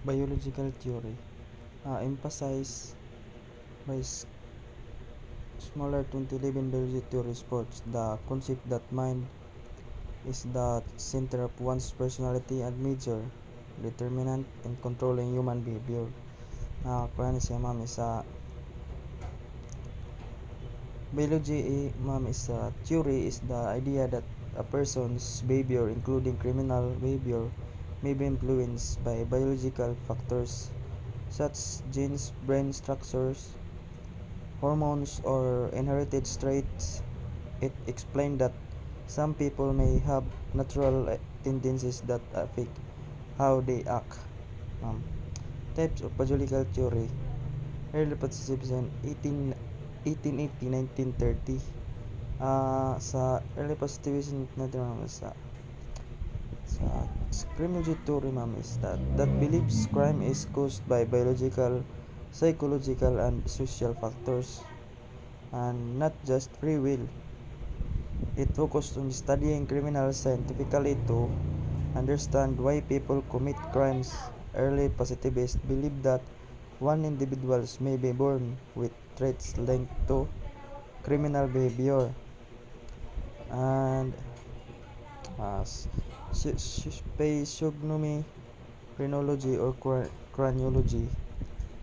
Biological theory emphasized by smaller 2011 biology theory supports the concept that mind is the center of one's personality and major determinant in controlling human behavior. Kuha na siya ma'am isa biology ma'am is a theory is the idea that a person's behavior including criminal behavior may be influenced by biological factors such as genes, brain structures, hormones, or inherited traits. It explained that some people may have natural tendencies that affect how they act. Types of biological theory. Early participation 1880-1930. Sa early participation natin sa criminology theory ma'am is that believes crime is caused by biological, psychological, and social factors and not just free will. It focused on studying criminals scientifically to understand why people commit crimes. Early positivists believe that one individuals may be born with traits linked to criminal behavior and physiognomy, phrenology, or craniology.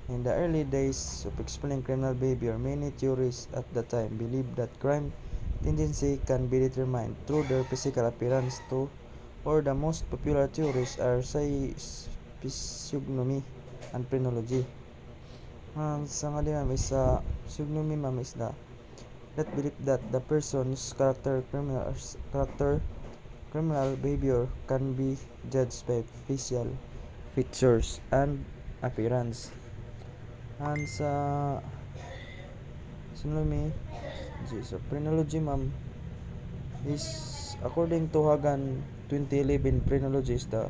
In the early days of explaining criminal behavior, many theorists at the time believed that crime tendency can be determined through their physical appearance too, or the most popular theories are physiognomy and phrenology. Sa nga ma'am is physiognomy ma'am is that belief that the person's criminal behavior can be judged by facial features and appearance. And sa phrenology ma'am is according to Hagan 2011 phrenology is the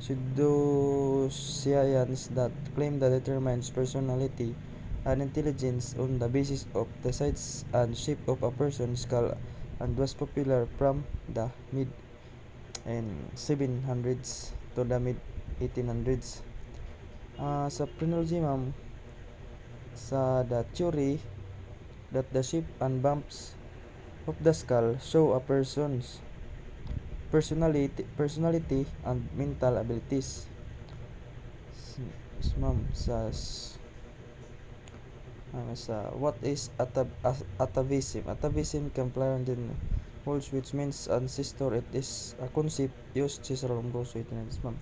pseudoscience that claim that determines personality and intelligence on the basis of the size and shape of a person's skull and was popular from the mid 700s to the mid 1800s. Sa phrenology ma'am sa the theory that the shape and bumps of the skull show a person's personality and mental abilities. Ma'am sa what is atavism? Atavism can play in words which means ancestor. It is a concept used Cicero Ambrosio ma'am